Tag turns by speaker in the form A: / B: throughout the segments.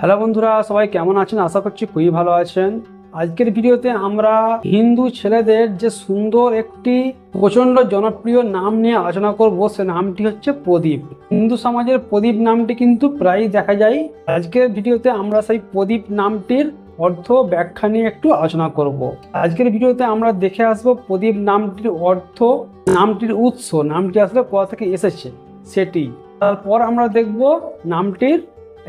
A: Hello বন্ধুরা, সবাই কেমন আছেন? আশা করছি খুবই ভালো আছেন। আজকের ভিডিওতে আমরা হিন্দু ছেলেদের যে সুন্দর একটি প্রচন্ড জনপ্রিয় নাম নিয়ে আলোচনা করব। সে নামটি হচ্ছে প্রদীপ। হিন্দু সমাজের প্রদীপ নামটি কিন্তু প্রায়ই দেখা যায়। আজকের ভিডিওতে আমরা সেই প্রদীপ নামটির অর্থ ব্যাখ্যা নিয়ে একটু আলোচনা করব। আজকের ভিডিওতে আমরা দেখে আসব প্রদীপ নামটির অর্থ, নামটির উৎস, নামটি আসলে কোথা থেকে এসেছে সেটি। তারপর আমরা দেখব নামটির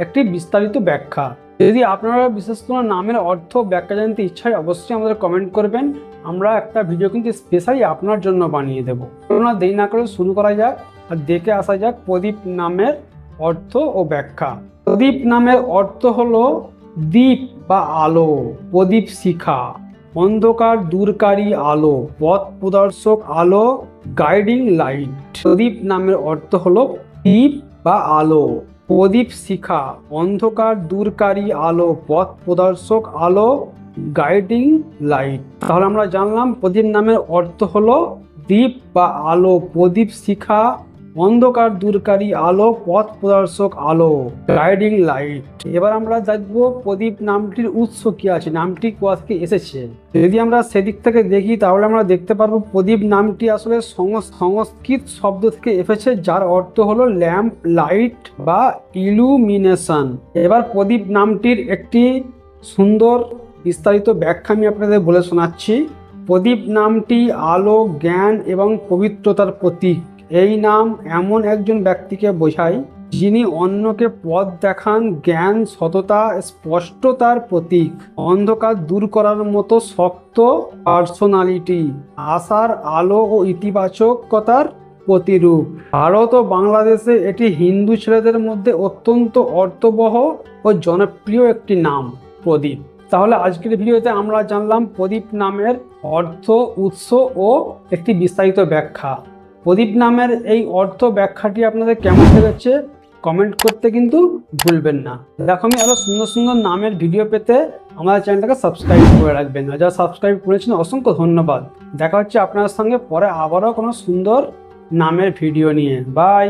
A: একটি বিস্তারিত ব্যাখ্যা। যদি আপনারা বিশেষ কোনো নামের অর্থ ব্যাখ্যা জানতে ইচ্ছা হয় অবশ্যই আমাদের কমেন্ট করবেন। আমরা একটা ভিডিও কিন্তু স্পেশালি আপনার জন্য বানিয়ে দেবো। আপনারা দেরি না করে শুরু করা যাক আর দেখে আসা যাক প্রদীপ নামের অর্থ ও ব্যাখ্যা। প্রদীপ নামের অর্থ হলো দীপ বা আলো, প্রদীপ শিখা, অন্ধকার দূরকারী আলো, পথ প্রদর্শক আলো, গাইডিং লাইট। প্রদীপ নামের অর্থ হলো দীপ বা আলো, প্রদীপ শিখা, অন্ধকার দূরকারী আলো, পথ প্রদর্শক আলো, গাইডিং লাইট। তাহলে আমরা জানলাম প্রদীপ নামের অর্থ হলো দীপ বা আলো, প্রদীপ শিখা, অন্ধকার দূরকারী আলো, পথ প্রদর্শক আলো, গাইডিং লাইট। এবার আমরা দেখব প্রদীপ নামটির উৎস কি আছে, নামটি কোথা থেকে এসেছে। যদি আমরা সেদিক থেকে দেখি তাহলে আমরা দেখতে পারবো প্রদীপ নামটি আসলে সংস্কৃত শব্দ থেকে এসেছে, যার অর্থ হলো ল্যাম্প, লাইট বা ইলুমিনেশন। এবার প্রদীপ নামটির একটি সুন্দর বিস্তারিত ব্যাখ্যা আমি আপনাদের বলে শোনাচ্ছি। প্রদীপ নামটি আলো, জ্ঞান এবং পবিত্রতার প্রতীক। এই নাম এমন একজন ব্যক্তিকে বোঝায় যিনি অন্যকে পথ দেখান, জ্ঞান, সততা, স্পষ্টতার প্রতীক, অন্ধকার দূর করার মতো শক্ত পার্সোনালিটি, আশার আলো ও ইতিবাচকতার প্রতিরূপ। ভারত ও বাংলাদেশে এটি হিন্দু ছেলেদের মধ্যে অত্যন্ত অর্থবহ ও জনপ্রিয় একটি নাম প্রদীপ। তাহলে আজকের ভিডিওতে আমরা জানলাম প্রদীপ নামের অর্থ, উৎস ও একটি বিস্তারিত ব্যাখ্যা। প্রদীপ নামের এই অর্থ ব্যাখ্যাটি আপনাদের কেমন লেগেছে কমেন্ট করতে কিন্তু ভুলবেন না। এরকমই আরও সুন্দর সুন্দর নামের ভিডিও পেতে আমাদের চ্যানেলটাকে সাবস্ক্রাইব করে রাখবেন। যারা সাবস্ক্রাইব করেছেন অসংখ্য ধন্যবাদ। দেখা হচ্ছে আপনার সঙ্গে পরে আবারও কোনো সুন্দর নামের ভিডিও নিয়ে। বাই।